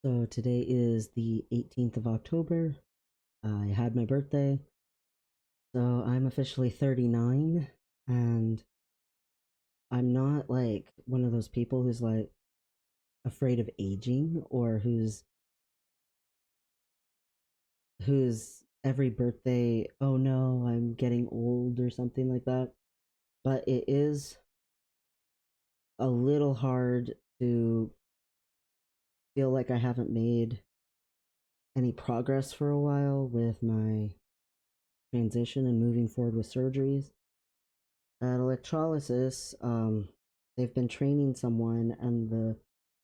So today is the 18th of October. I had my birthday. So I'm officially 39 and I'm not like one of those people who's like afraid of aging or who's every birthday, oh no, I'm getting old or something like that. But it is a little hard to feel like I haven't made any progress for a while with my transition and moving forward with surgeries. At Electrolysis, they've been training someone, and the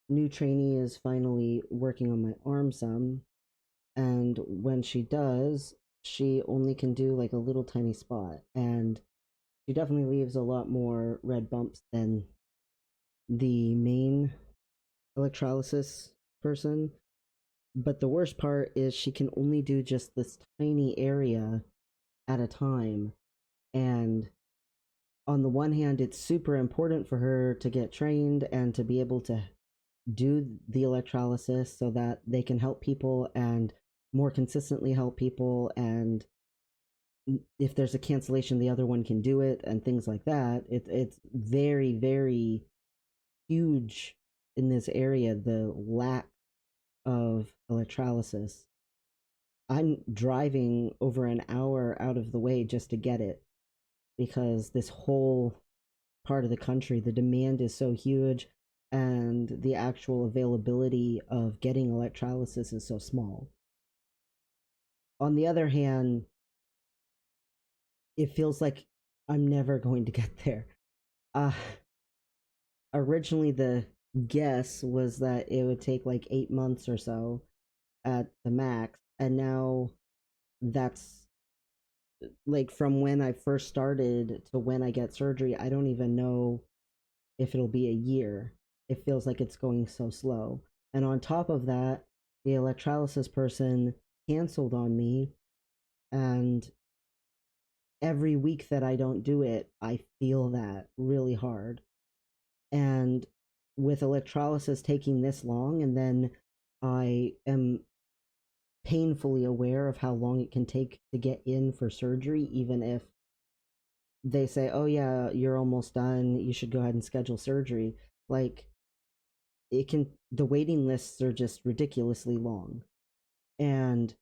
new trainee is finally working on my arm some. And when she does, she only can do like a little tiny spot, and she definitely leaves a lot more red bumps than the main electrolysis person. But the worst part is she can only do just this tiny area at a time, and on the one hand, it's super important for her to get trained and to be able to do the electrolysis so that they can help people and more consistently help people. And if there's a cancellation, the other one can do it and things like that. It's very, very huge in this area, the lack of electrolysis. I'm driving over an hour out of the way just to get it because this whole part of the country, the demand is so huge and the actual availability of getting electrolysis is so small. On the other hand, it feels like I'm never going to get there. Uh, Originally, the guess was that it would take like 8 months or so at the max, and now that's like from when I first started to when I get surgery, I don't even know if it'll be a year. It feels like it's going so slow. And on top of that, the electrolysis person canceled on me. And every week that I don't do it, I feel that really hard. And with electrolysis taking this long, and then I am painfully aware of how long it can take to get in for surgery, even if they say, oh, yeah, you're almost done, you should go ahead and schedule surgery. Like, the waiting lists are just ridiculously long. And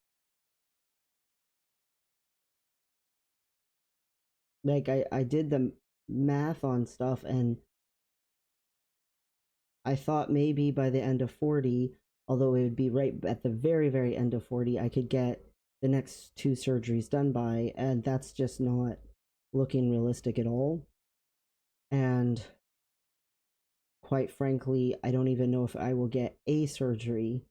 like I did the math on stuff, and I thought maybe by the end of 40, although it would be right at the very, very end of 40, I could get the next two surgeries done by, and that's just not looking realistic at all. And quite frankly, I don't even know if I will get a surgery,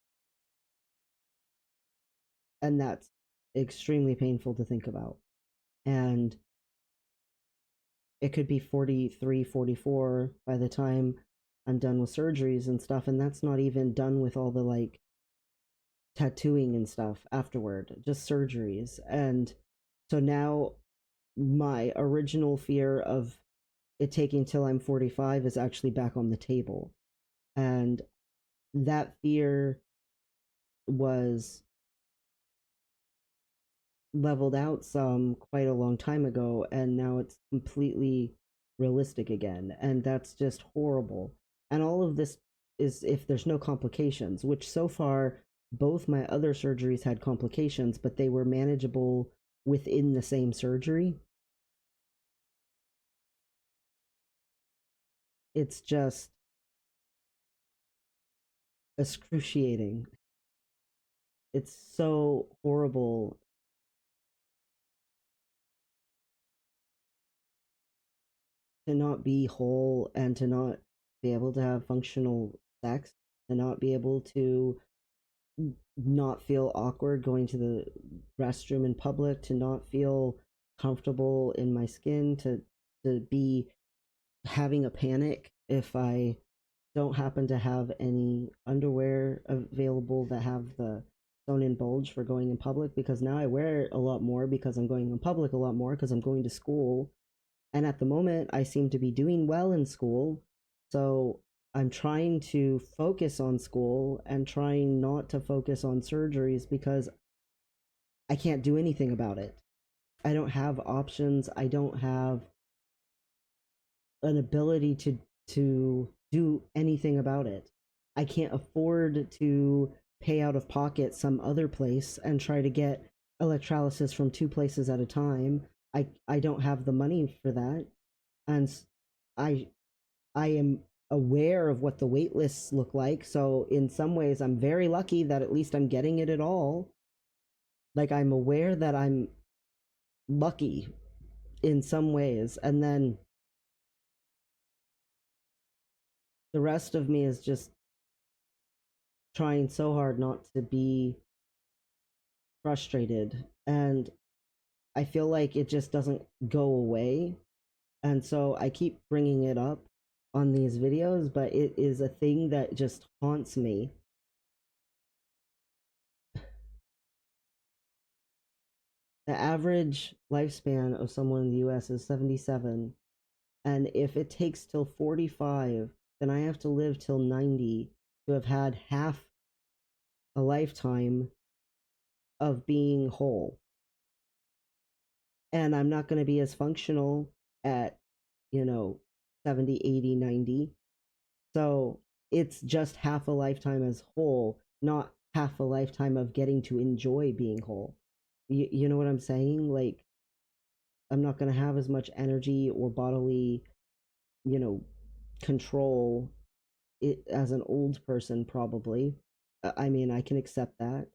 and that's extremely painful to think about. And it could be 43, 44 by the time I'm done with surgeries and stuff. And that's not even done with all the like tattooing and stuff afterward, just surgeries. And so now my original fear of it taking till I'm 45 is actually back on the table. And that fear was leveled out some quite a long time ago, and now it's completely realistic again, and that's just horrible. And all of this is if there's no complications, which so far both my other surgeries had complications, but they were manageable within the same surgery. It's just excruciating. It's so horrible to not be whole and to not be able to have functional sex, to not be able to not feel awkward going to the restroom in public, to not feel comfortable in my skin, to be having a panic if I don't happen to have any underwear available that have the sewn in bulge for going in public, because now I wear it a lot more because I'm going in public a lot more because I'm going to school. And at the moment, I seem to be doing well in school. So I'm trying to focus on school and trying not to focus on surgeries because I can't do anything about it. I don't have options. I don't have an ability to do anything about it. I can't afford to pay out of pocket some other place and try to get electrolysis from two places at a time. I don't have the money for that. And I I am aware of what the wait lists look like. So in some ways I'm very lucky that at least I'm getting it at all. Like I'm aware that I'm lucky in some ways, and then the rest of me is just trying so hard not to be frustrated, and I feel like it just doesn't go away. And so I keep bringing it up on these videos, but it is a thing that just haunts me. The average lifespan of someone in the US is 77, and if it takes till 45, then I have to live till 90 to have had half a lifetime of being whole. And I'm not going to be as functional at, you know, 70, 80, 90. So it's just half a lifetime as whole, not half a lifetime of getting to enjoy being whole. You know what I'm saying? Like, I'm not going to have as much energy or bodily, you know, control it as an old person, probably. I mean, I can accept that.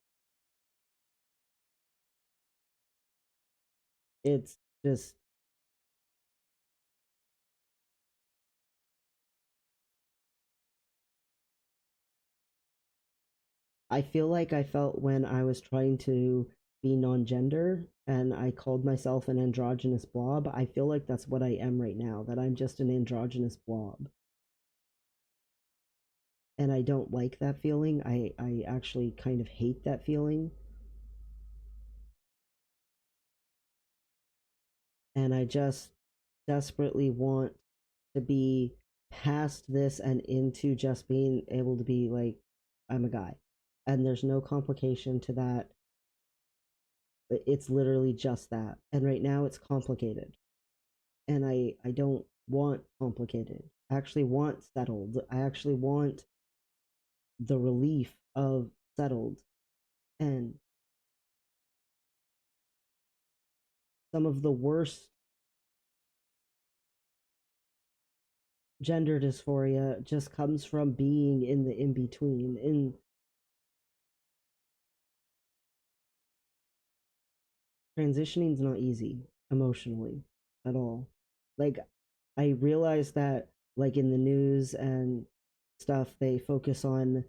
It's just, I feel like I felt when I was trying to be non gender and I called myself an androgynous blob. I feel like that's what I am right now, that I'm just an androgynous blob. And I don't like that feeling. I actually kind of hate that feeling. And I just desperately want to be past this and into just being able to be like, I'm a guy. And there's no complication to that. It's literally just that. And right now it's complicated. And I don't want complicated. I actually want settled. I actually want the relief of settled. And some of the worst gender dysphoria just comes from being in the in between. In transitioning is not easy emotionally at all. Like I realize that like in the news and stuff they focus on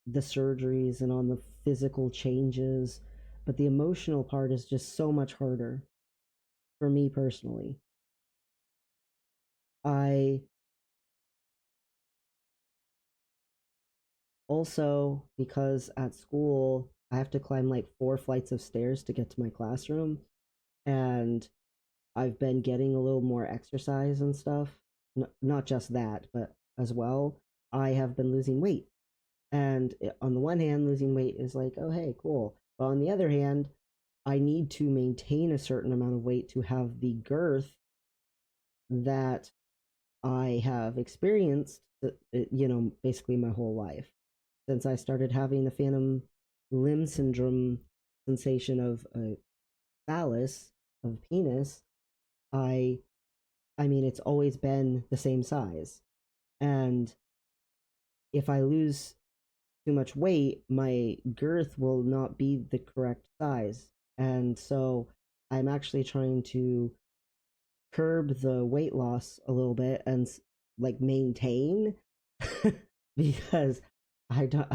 the surgeries and on the physical changes, but the emotional part is just so much harder for me personally. I also, because at school, I have to climb like 4 flights of stairs to get to my classroom, and I've been getting a little more exercise and stuff. Not just that, but as well, I have been losing weight. And on the one hand, losing weight is like, oh, hey, cool. But on the other hand, I need to maintain a certain amount of weight to have the girth that I have experienced, basically my whole life. Since I started having the phantom limb syndrome sensation of a phallus, of penis, I I mean it's always been the same size. And if I lose too much weight, my girth will not be the correct size. And so I'm actually trying to curb the weight loss a little bit and like maintain because I don't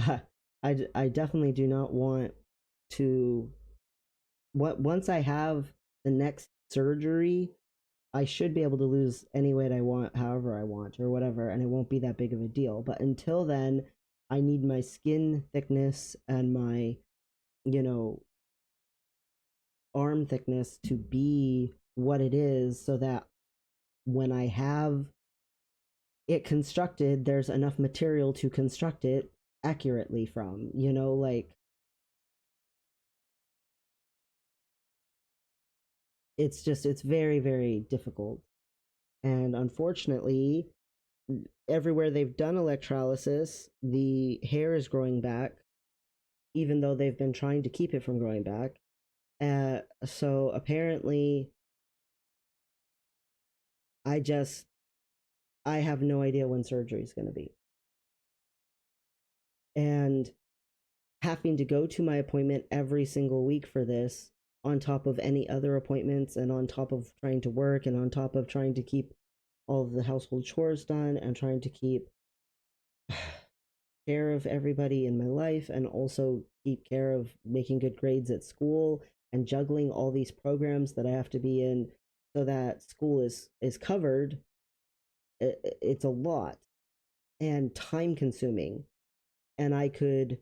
I definitely do not want to what once I have the next surgery, I should be able to lose any weight I want however I want or whatever, and it won't be that big of a deal. But until then, I need my skin thickness and my, you know, arm thickness to be what it is so that when I have it constructed, there's enough material to construct it accurately from, like it's very, very difficult. And unfortunately, everywhere they've done electrolysis, the hair is growing back, even though they've been trying to keep it from growing back. So apparently, I just I have no idea when surgery is going to be, and having to go to my appointment every single week for this, on top of any other appointments, and on top of trying to work, and on top of trying to keep all of the household chores done, and trying to keep care of everybody in my life, and also keep care of making good grades at school, and juggling all these programs that I have to be in so that school is covered. It's a lot and time consuming, and I could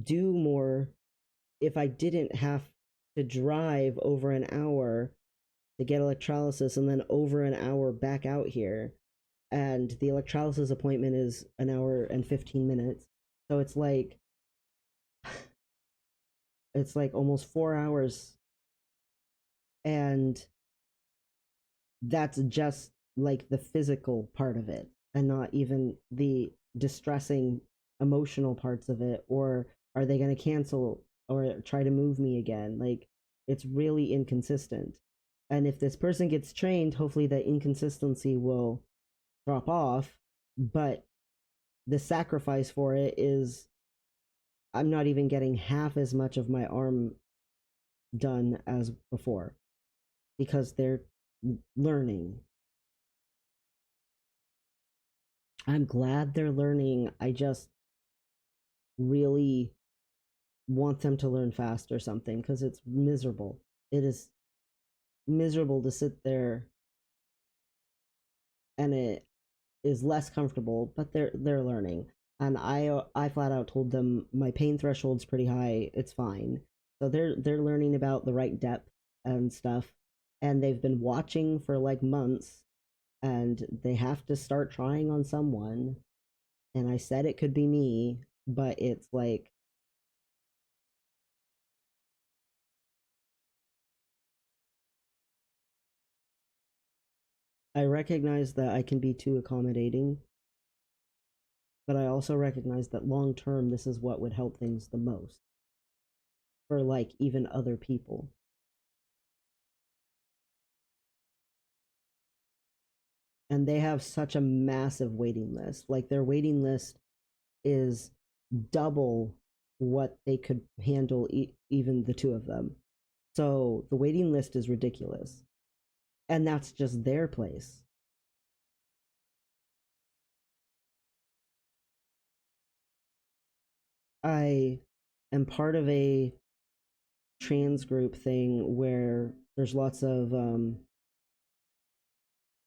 do more if I didn't have to drive over an hour to get electrolysis and then over an hour back out here. And the electrolysis appointment is an hour and 15 minutes. So it's like almost 4 hours. And that's just like the physical part of it, and not even the distressing emotional parts of it. Or are they going to cancel or try to move me again? Like, it's really inconsistent. And if this person gets trained, hopefully that inconsistency will drop off. But the sacrifice for it is I'm not even getting half as much of my arm done as before, because they're learning. I'm glad they're learning. I just really want them to learn fast or something, because it's miserable. It is miserable to sit there, and it is less comfortable, but they're learning. And I flat out told them my pain threshold's pretty high. It's fine. So they're learning about the right depth and stuff, and they've been watching for like months, and they have to start trying on someone. And I said it could be me, but it's like I recognize that I can be too accommodating, but I also recognize that long term, this is what would help things the most for like even other people. And they have such a massive waiting list. Like, their waiting list is double what they could handle, even the two of them. So the waiting list is ridiculous. And that's just their place. I am part of a trans group thing where there's lots of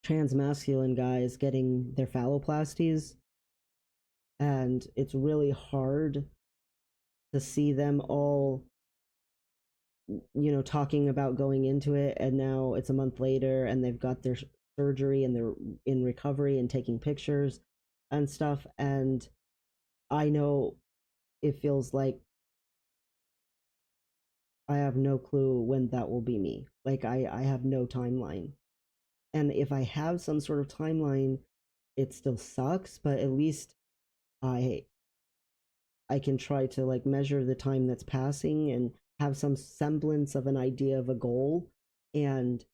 trans masculine guys getting their phalloplasties, and it's really hard to see them all, talking about going into it, and now it's a month later and they've got their surgery and they're in recovery and taking pictures and stuff. And I know it feels like I have no clue when that will be me. Like, I have no timeline. And if I have some sort of timeline, it still sucks, but at least I I can try to like measure the time that's passing and have some semblance of an idea of a goal, and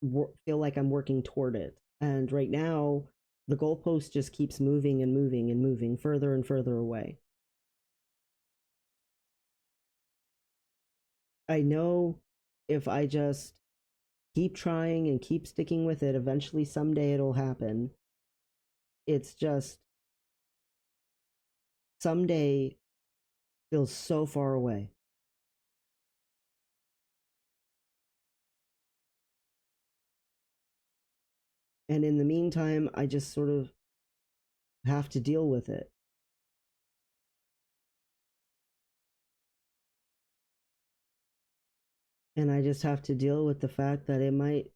feel like I'm working toward it. And right now, the goalpost just keeps moving and moving and moving further and further away. I know if I just keep trying and keep sticking with it, eventually someday it'll happen. It's just someday feels so far away. And in the meantime, I just sort of have to deal with it. And I just have to deal with the fact that it might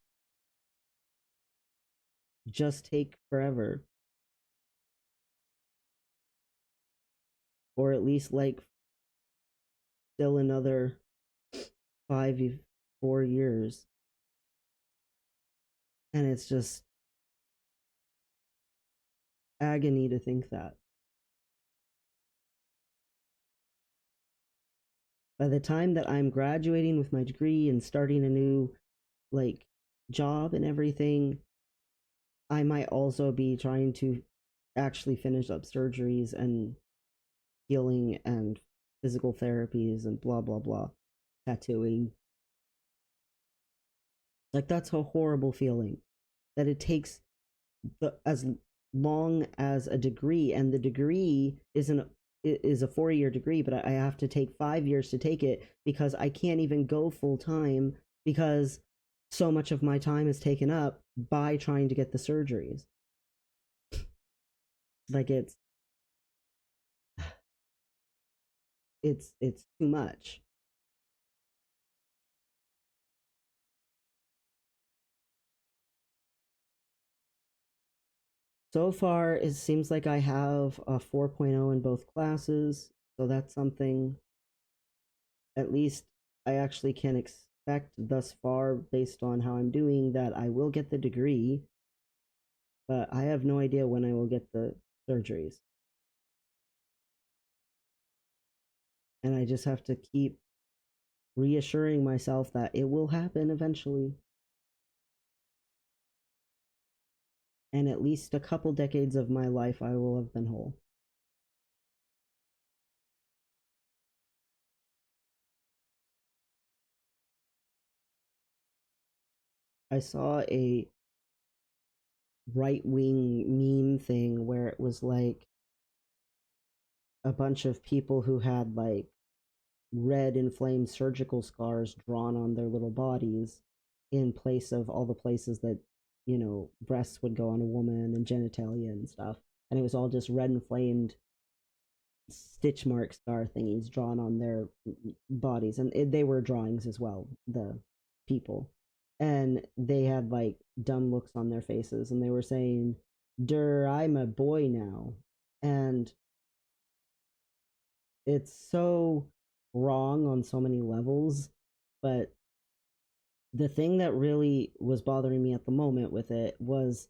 just take forever, or at least like still another 5 4 years. And it's just agony to think that by the time that I'm graduating with my degree and starting a new like job and everything, I might also be trying to actually finish up surgeries and healing and physical therapies and blah blah blah, tattooing. Like that's a horrible feeling that it takes as long as a degree, and the degree is a 4 year degree, but I have to take 5 years to take it because I can't even go full time because so much of my time is taken up by trying to get the surgeries. Like it's too much. So far, it seems like I have a 4.0 in both classes, so that's something at least I actually can expect thus far based on how I'm doing that I will get the degree, but I have no idea when I will get the surgeries. And I just have to keep reassuring myself that it will happen eventually. And at least a couple decades of my life I will have been whole. I saw a right wing meme thing where it was like a bunch of people who had like red inflamed surgical scars drawn on their little bodies in place of all the places that, breasts would go on a woman and genitalia and stuff. And it was all just red inflamed stitch mark scar thingies drawn on their bodies. And they were drawings as well, the people. And they had like dumb looks on their faces and they were saying, "Durr, I'm a boy now." And it's so wrong on so many levels, but the thing that really was bothering me at the moment with it was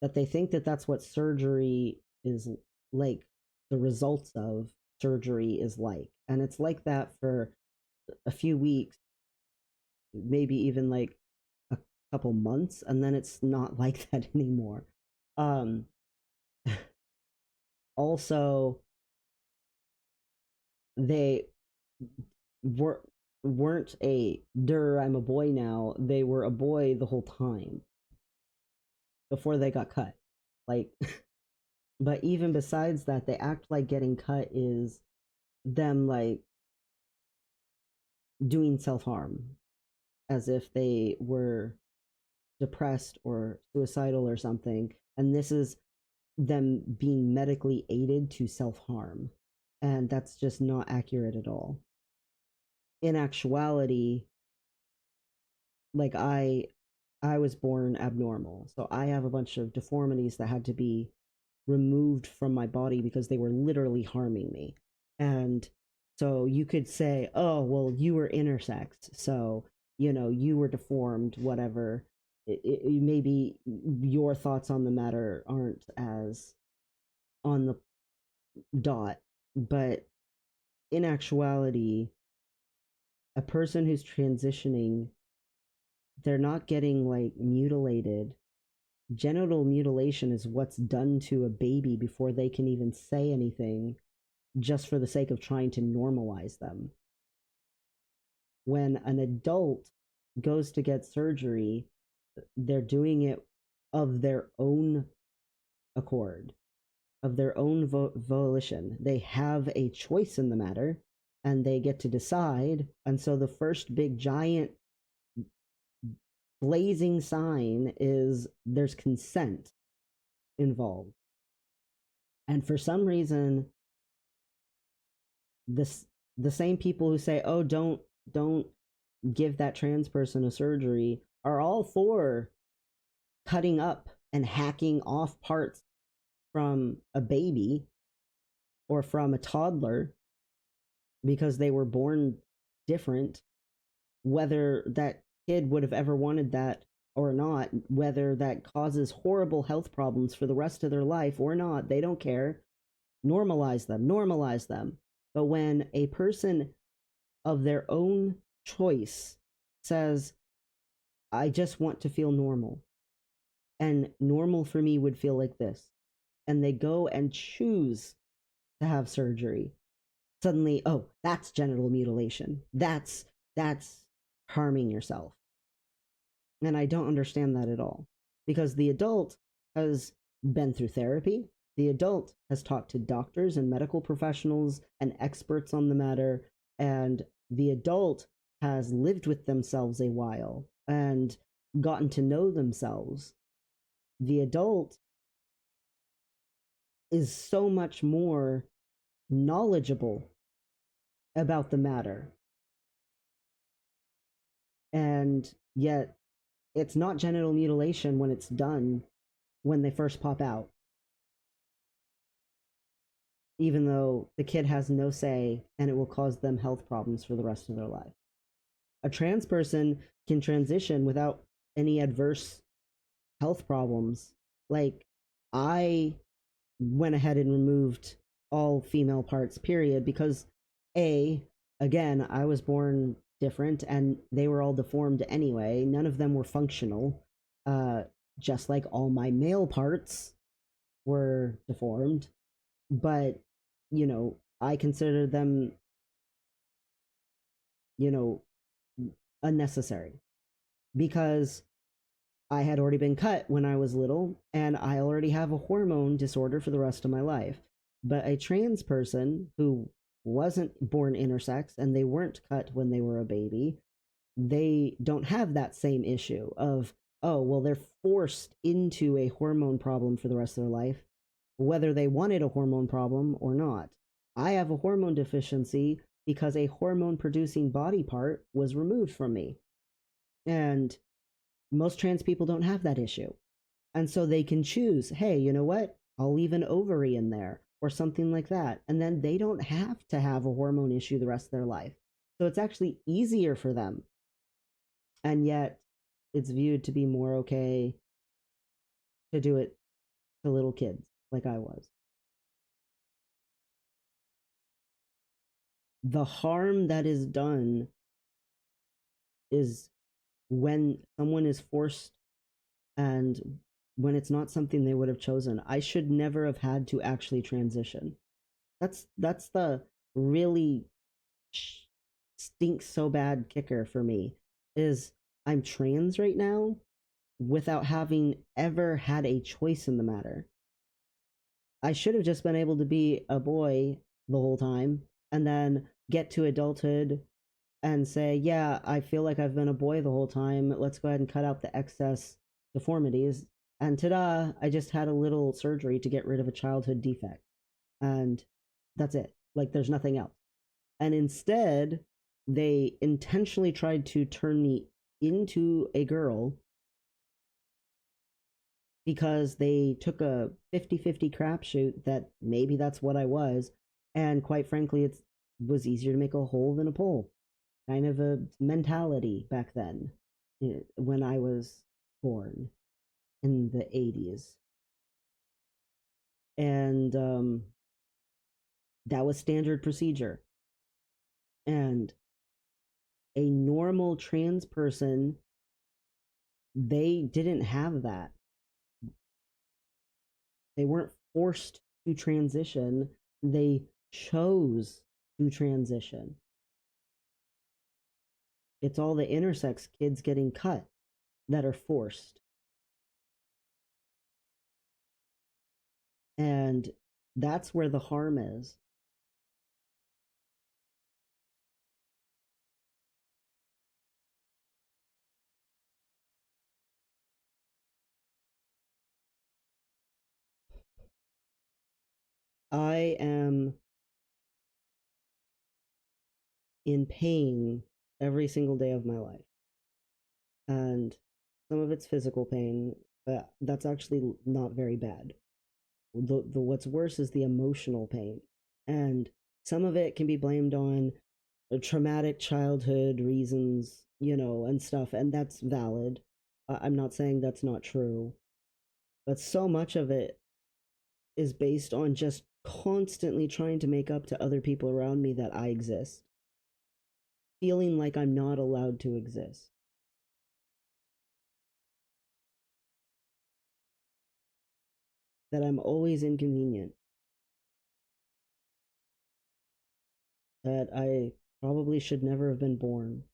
that they think that that's what surgery is like, the results of surgery is like. And it's like that for a few weeks, maybe even like a couple months, and then it's not like that anymore. Um, also, they were weren't a "Durr, I'm a boy now." They were a boy the whole time before they got cut. Like, but even besides that, they act like getting cut is them like doing self harm, as if they were depressed or suicidal or something. And this is them being medically aided to self harm. And that's just not accurate at all. In actuality, like I was born abnormal. So I have a bunch of deformities that had to be removed from my body because they were literally harming me. And so you could say, "Oh, well, you were intersex, so you were deformed, whatever." Maybe your thoughts on the matter aren't as on the dot, but in actuality, a person who's transitioning, they're not getting like mutilated. Genital mutilation is what's done to a baby before they can even say anything, just for the sake of trying to normalize them. When an adult goes to get surgery, they're doing it of their own accord, of their own volition. They have a choice in the matter and they get to decide. And so the first big giant blazing sign is there's consent involved. And for some reason, this the same people who say, "Oh, don't give that trans person a surgery," are all for cutting up and hacking off parts from a baby or from a toddler because they were born different, whether that kid would have ever wanted that or not, whether that causes horrible health problems for the rest of their life or not, they don't care. Normalize them, normalize them. But when a person of their own choice says, I just want to feel normal, and normal for me would feel like this, and they go and choose to have surgery, suddenly, oh, that's genital mutilation. That's harming yourself. And I don't understand that at all. Because the adult has been through therapy, the adult has talked to doctors and medical professionals and experts on the matter, and the adult has lived with themselves a while and gotten to know themselves. The adult is so much more knowledgeable about the matter. And yet, it's not genital mutilation when it's done when they first pop out, even though the kid has no say and it will cause them health problems for the rest of their life. A trans person can transition without any adverse health problems. Like, I went ahead and removed all female parts, period, because A, again, I was born different and they were all deformed anyway. None of them were functional. Uh, just like all my male parts were deformed. But, I consider them, you know, unnecessary because I had already been cut when I was little, and I already have a hormone disorder for the rest of my life. But a trans person who wasn't born intersex and they weren't cut when they were a baby, they don't have that same issue of, oh, well, they're forced into a hormone problem for the rest of their life, whether they wanted a hormone problem or not. I have a hormone deficiency because a hormone producing body part was removed from me. And most trans people don't have that issue. And so they can choose, hey, you know what? I'll leave an ovary in there or something like that. And then they don't have to have a hormone issue the rest of their life. So it's actually easier for them. And yet it's viewed to be more okay to do it to little kids like I was. The harm that is done is when someone is forced and when it's not something they would have chosen. I should never have had to actually transition. That's the really stinks so bad kicker for me is I'm trans right now without having ever had a choice in the matter. I should have just been able to be a boy the whole time and then get to adulthood and say, yeah, I feel like I've been a boy the whole time. Let's go ahead and cut out the excess deformities. And ta-da, I just had a little surgery to get rid of a childhood defect. And that's it. Like, there's nothing else. And instead, they intentionally tried to turn me into a girl because they took a 50-50 crapshoot that maybe that's what I was. And quite frankly, it was easier to make a hole than a pole. Kind of a mentality back then when I was born in the 80s. And that was standard procedure. And a normal trans person, they didn't have that. They weren't forced to transition, they chose to transition. It's all the intersex kids getting cut that are forced. And that's where the harm is. I am in pain every single day of my life. And some of it's physical pain, That's actually not very bad. The what's worse is the emotional pain, and some of it can be blamed on traumatic childhood reasons, and stuff, and that's valid. I'm not saying that's not true, but so much of it is based on just constantly trying to make up to other people around me that I exist, feeling like I'm not allowed to exist, that I'm always inconvenient, that I probably should never have been born.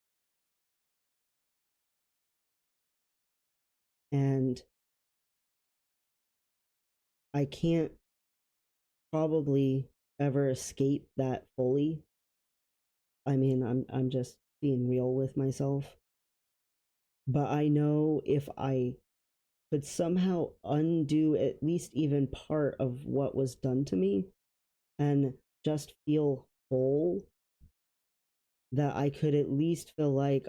And I can't probably ever escape that fully. I mean, I'm just being real with myself. But I know if I could somehow undo at least even part of what was done to me and just feel whole, that I could at least feel like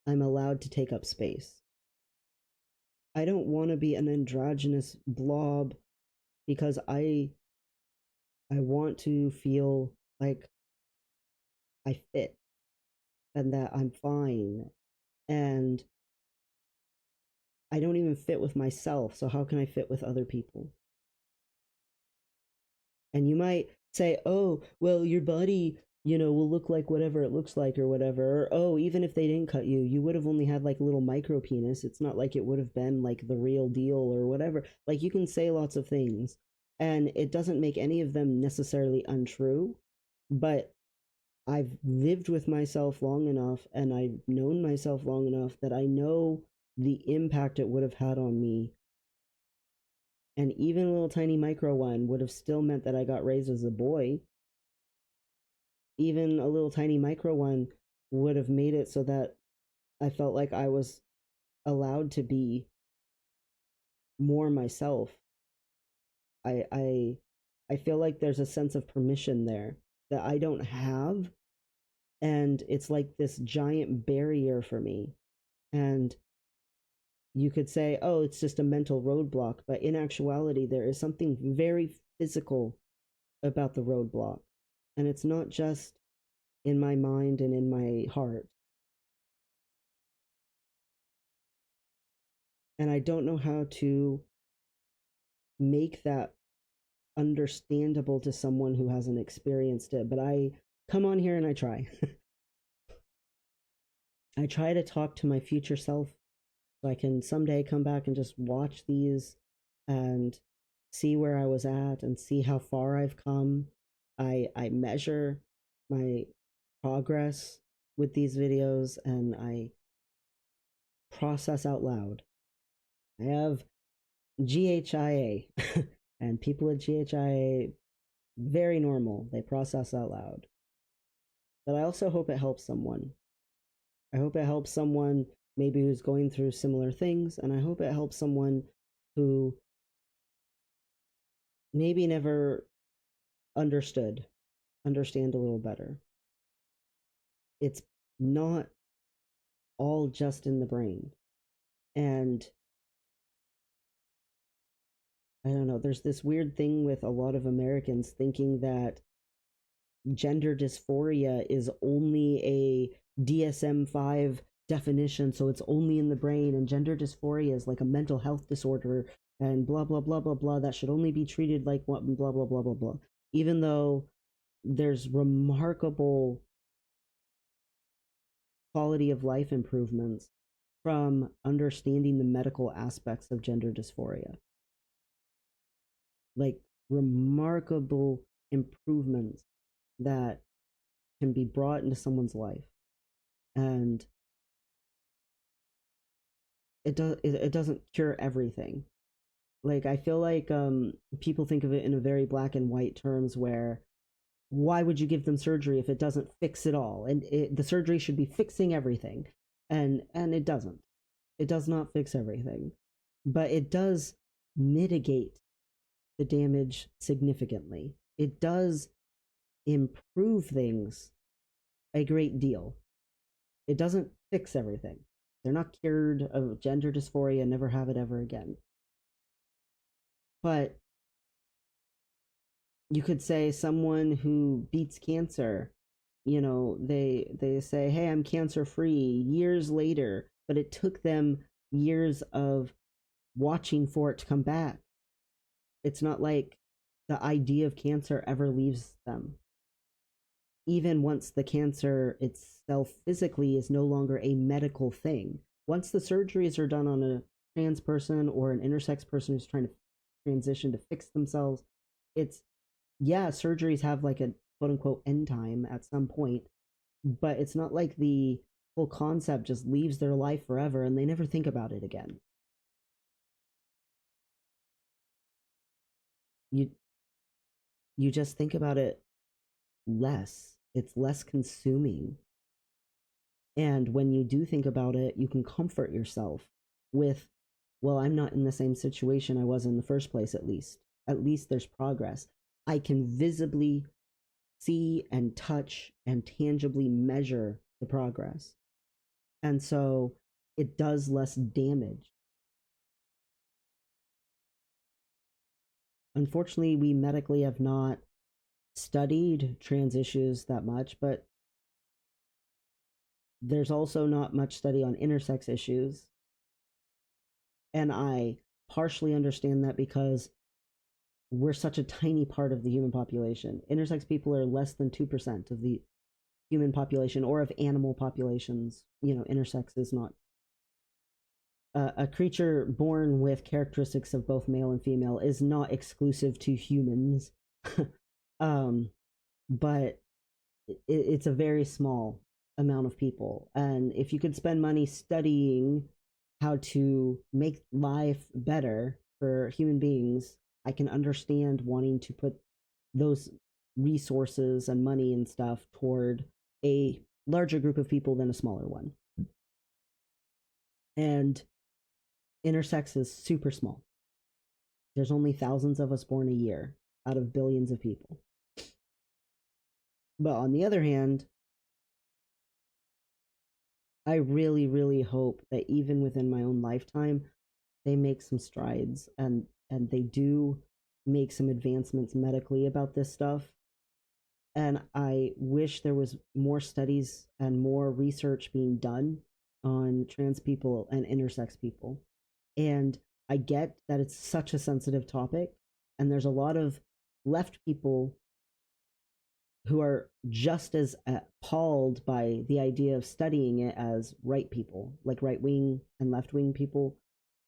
I'm allowed to take up space. I don't want to be an androgynous blob because I want to feel like I fit and that I'm fine. And I don't even fit with myself, so how can I fit with other people? And you might say, oh, well, your body, will look like whatever it looks like or whatever. Or, oh, even if they didn't cut you, you would have only had like a little micro penis. It's not like it would have been like the real deal or whatever. Like you can say lots of things, and it doesn't make any of them necessarily untrue. But I've lived with myself long enough and I've known myself long enough that I know the impact it would have had on me. And even a little tiny micro one would have still meant that I got raised as a boy. Even a little tiny micro one would have made it so that I felt like I was allowed to be more myself. I I I feel like there's a sense of permission there that I don't have, and it's like this giant barrier for me. And you could say, oh, it's just a mental roadblock, but in actuality, there is something very physical about the roadblock. And it's not just in my mind and in my heart. And I don't know how to make that understandable to someone who hasn't experienced it, but I come on here and I try. I try to talk to my future self so I can someday come back and just watch these and see where I was at and see how far I've come. I measure my progress with these videos and I process out loud. I have GHIA and people with GHIA, very normal. They process out loud. But I also hope it helps someone. I hope it helps someone maybe who's going through similar things, and I hope it helps someone who maybe never understand a little better. It's not all just in the brain. And I don't know, there's this weird thing with a lot of Americans thinking that gender dysphoria is only a DSM-5 definition, so it's only in the brain, and gender dysphoria is like a mental health disorder, and blah, blah, blah, blah, blah, that should only be treated like what, blah, blah, blah, blah, blah. Even though there's remarkable quality of life improvements from understanding the medical aspects of gender dysphoria. Like remarkable improvements that can be brought into someone's life. And it doesn't cure everything. Like I feel like people think of it in a very black and white terms where why would you give them surgery if it doesn't fix it all? And the surgery should be fixing everything. And it doesn't. It does not fix everything. But it does mitigate the damage significantly. It does improve things a great deal. It doesn't fix everything. They're not cured of gender dysphoria, never have it ever again. But you could say someone who beats cancer, they say, "Hey, I'm cancer free," years later, but it took them years of watching for it to come back. It's not like the idea of cancer ever leaves them. Even once the cancer itself physically is no longer a medical thing. Once the surgeries are done on a trans person or an intersex person who's trying to transition to fix themselves, it's, yeah, surgeries have like a quote unquote end time at some point, but it's not like the whole concept just leaves their life forever and they never think about it again. You you just think about it less. It's less consuming. And when you do think about it, you can comfort yourself with, well, I'm not in the same situation I was in the first place, at least. At least there's progress. I can visibly see and touch and tangibly measure the progress. And so it does less damage. Unfortunately, we medically have not studied trans issues that much, but there's also not much study on intersex issues. And I partially understand that because we're such a tiny part of the human population. Intersex people are less than 2% of the human population or of animal populations. Intersex is not a creature born with characteristics of both male and female is not exclusive to humans. um, but it's a very small amount of people. And if you could spend money studying how to make life better for human beings, I can understand wanting to put those resources and money and stuff toward a larger group of people than a smaller one. And intersex is super small. There's only thousands of us born a year out of billions of people. But on the other hand, I really, really hope that even within my own lifetime, they make some strides and they do make some advancements medically about this stuff. And I wish there was more studies and more research being done on trans people and intersex people. And I get that it's such a sensitive topic, and there's a lot of left people who are just as appalled by the idea of studying it as right people, like right wing and left wing people.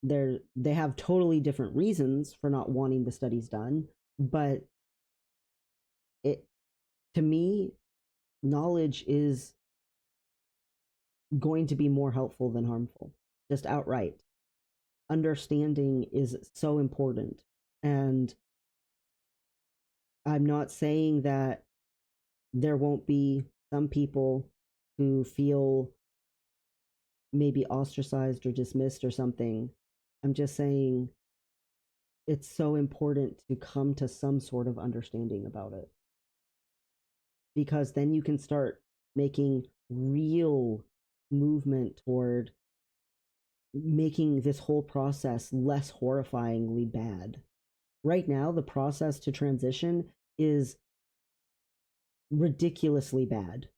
They have totally different reasons for not wanting the studies done, but it, to me, knowledge is going to be more helpful than harmful, just outright. Understanding is so important. And I'm not saying that there won't be some people who feel maybe ostracized or dismissed or something. I'm just saying it's so important to come to some sort of understanding about it, because then you can start making real movement toward making this whole process less horrifyingly bad. Right now, the process to transition is ridiculously bad,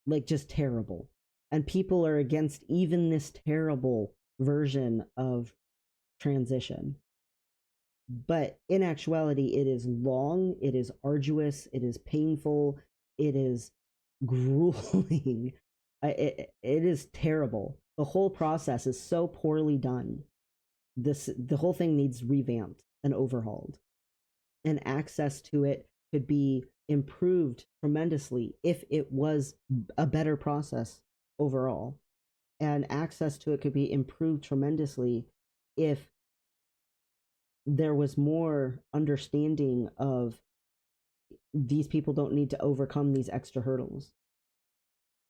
like just terrible. And people are against even this terrible version of transition. But in actuality, it is long, it is arduous, it is painful, it is grueling. It is terrible. The whole process is so poorly done. The whole thing needs revamped and overhauled. And access to it could be improved tremendously if it was a better process overall. And access to it could be improved tremendously if there was more understanding of these people don't need to overcome these extra hurdles.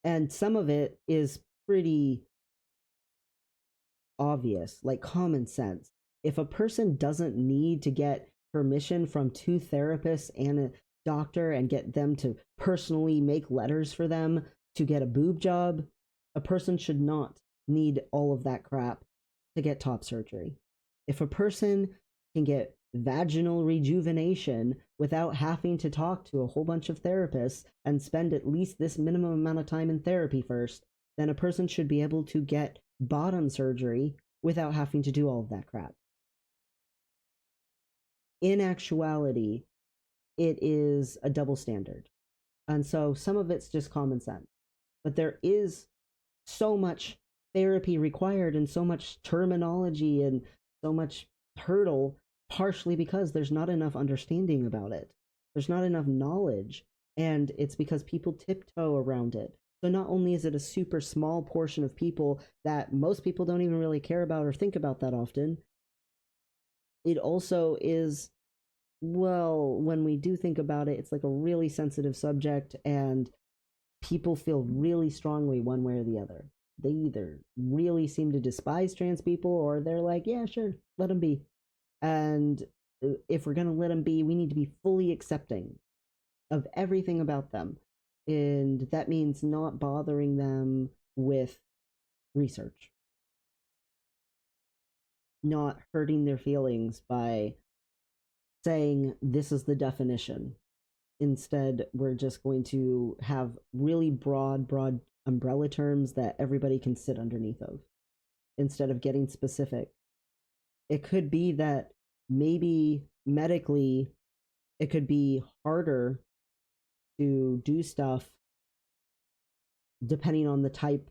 And some of it is pretty obvious, like common sense. If a person doesn't need to get permission from two therapists and a doctor and get them to personally make letters for them to get a boob job, a person should not need all of that crap to get top surgery. If a person can get vaginal rejuvenation without having to talk to a whole bunch of therapists and spend at least this minimum amount of time in therapy first, then a person should be able to get bottom surgery without having to do all of that crap. In actuality, it is a double standard. And so some of it's just common sense. But there is so much therapy required and so much terminology and so much hurdle, partially because there's not enough understanding about it. There's not enough knowledge. And it's because people tiptoe around it. So not only is it a super small portion of people that most people don't even really care about or think about that often, it also is, well, when we do think about it, it's like a really sensitive subject, and people feel really strongly one way or the other. They either really seem to despise trans people, or they're like, yeah, sure, let them be. And if we're going to let them be, we need to be fully accepting of everything about them. And that means not bothering them with research, not hurting their feelings by saying this is the definition. Instead, we're just going to have really broad umbrella terms that everybody can sit underneath of instead of getting specific. It could be that maybe medically it could be harder to do stuff depending on the type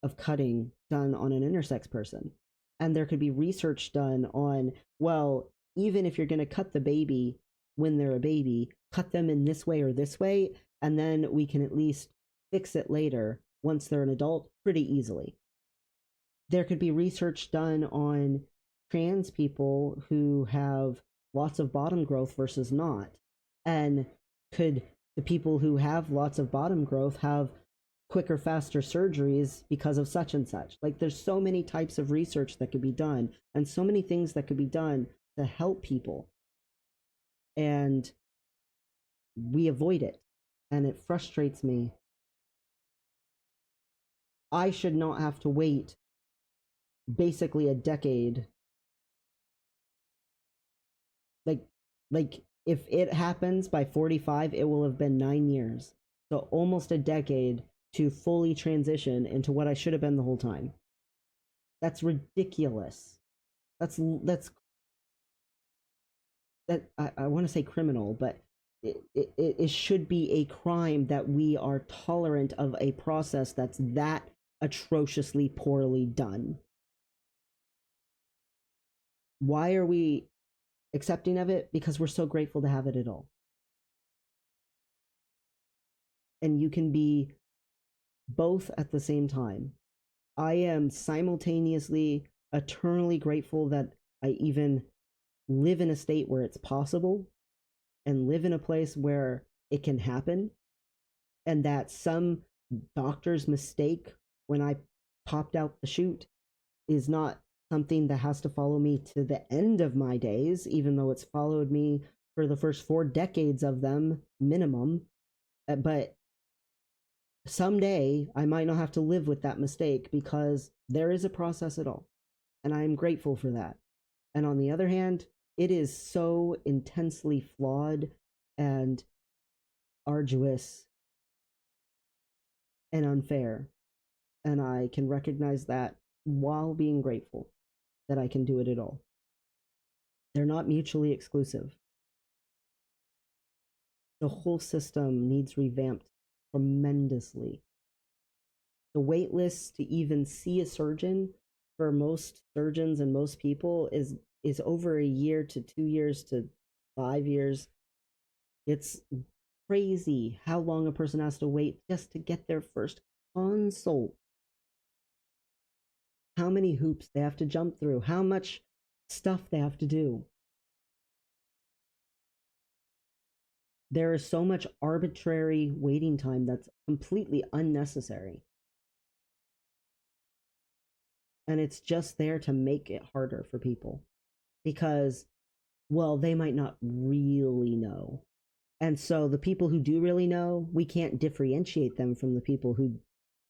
of cutting done on an intersex person. And there could be research done on, well, even if you're going to cut the baby when they're a baby, cut them in this way or this way, and then we can at least fix it later once they're an adult pretty easily. There could be research done on trans people who have lots of bottom growth versus not. And could the people who have lots of bottom growth have quicker, faster surgeries because of such and such? Like, there's so many types of research that could be done and so many things that could be done to help people. And we avoid it, and it frustrates me. I should not have to wait basically a decade. Like if it happens by 45, it will have been 9 years. So almost a decade to fully transition into what I should have been the whole time. That's ridiculous. That's that I want to say criminal, but it should be a crime that we are tolerant of a process that's that atrociously poorly done. Why are we accepting of it? Because we're so grateful to have it at all. And you can be both at the same time. I am simultaneously eternally grateful that I even live in a state where it's possible and live in a place where it can happen, and that some doctor's mistake when I popped out the chute is not something that has to follow me to the end of my days, even though it's followed me for the first 4 decades of them minimum. But someday I might not have to live with that mistake because there is a process at all. And I am grateful for that. And on the other hand, it is so intensely flawed and arduous and unfair. And I can recognize that while being grateful that I can do it at all. They're not mutually exclusive. The whole system needs revamped tremendously. The wait lists to even see a surgeon for most surgeons and most people is over a year to 2 years to 5 years. It's crazy how long a person has to wait just to get their first consult. How many hoops they have to jump through, how much stuff they have to do. There is so much arbitrary waiting time that's completely unnecessary. And it's just there to make it harder for people because, well, they might not really know. And so the people who do really know, we can't differentiate them from the people who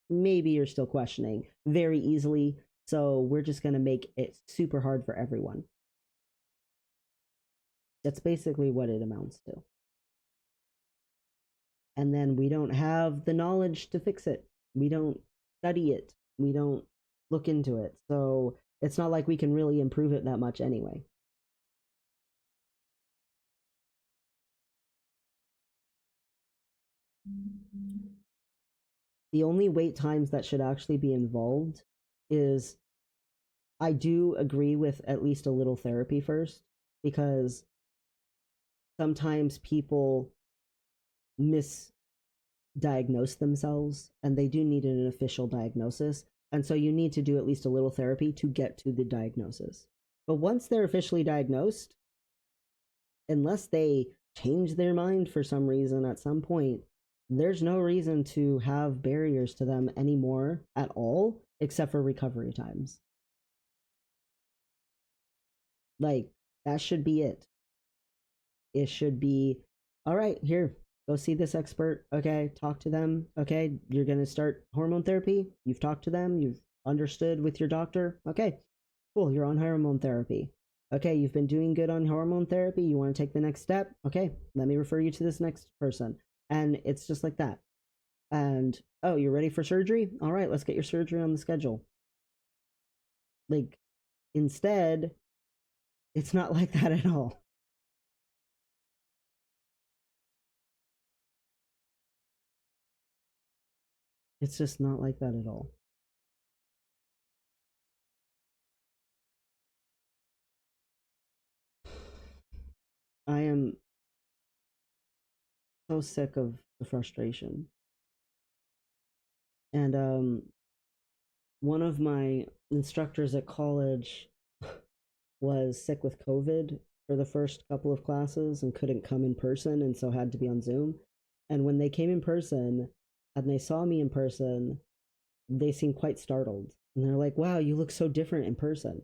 maybe you're still questioning very easily. So we're just going to make it super hard for everyone. That's basically what it amounts to. And then we don't have the knowledge to fix it. We don't study it. We don't look into it. So it's not like we can really improve it that much anyway. The only wait times that should actually be involved is, I do agree with at least a little therapy first, because sometimes people misdiagnose themselves and they do need an official diagnosis. And so you need to do at least a little therapy to get to the diagnosis. But once they're officially diagnosed, unless they change their mind for some reason at some point, there's no reason to have barriers to them anymore at all, except for recovery times. Like, that should be it. It should be, all right, here, go see this expert. Okay, talk to them. Okay, you're going to start hormone therapy. You've talked to them. You've understood with your doctor. Okay, cool, you're on hormone therapy. Okay, you've been doing good on hormone therapy. You want to take the next step? Okay, let me refer you to this next person. And it's just like that. And, oh, you're ready for surgery? All right, let's get your surgery on the schedule. Like, instead, it's not like that at all. It's just not like that at all. I am so sick of the frustration. And one of my instructors at college was sick with COVID for the first couple of classes and couldn't come in person, and so had to be on Zoom. And when they came in person and they saw me in person, they seemed quite startled. And they're like, wow, you look so different in person.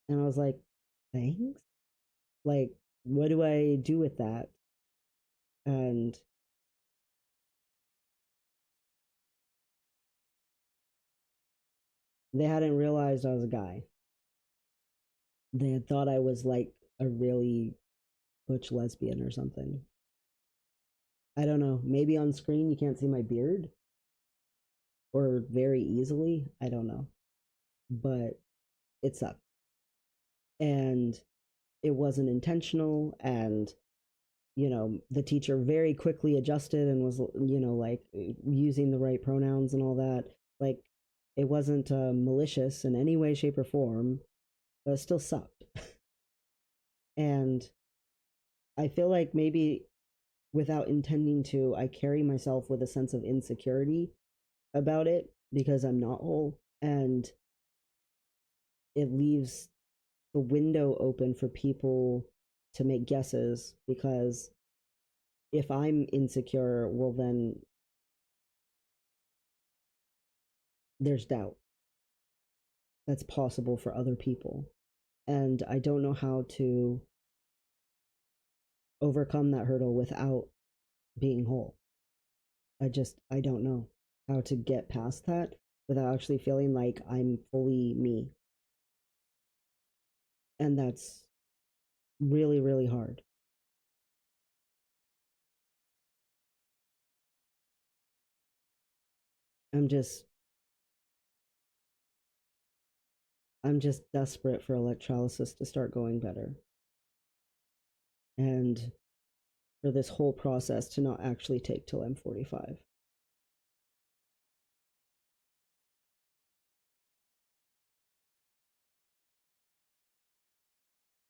And I was like, thanks? Like, what do I do with that? And they hadn't realized I was a guy. They had thought I was like a really butch lesbian or something. I don't know. Maybe on screen you can't see my beard, or very easily. I don't know. But it sucked. And it wasn't intentional. And, the teacher very quickly adjusted and was, like using the right pronouns and all that. Like, it wasn't malicious in any way, shape, or form, but it still sucked. And I feel like maybe without intending to, I carry myself with a sense of insecurity about it because I'm not whole. And it leaves the window open for people to make guesses, because if I'm insecure, well, then there's doubt that's possible for other people. And I don't know how to overcome that hurdle without being whole. I don't know how to get past that without actually feeling like I'm fully me. And that's really, really hard. I'm just I'm just desperate for electrolysis to start going better, and for this whole process to not actually take till I'm 45.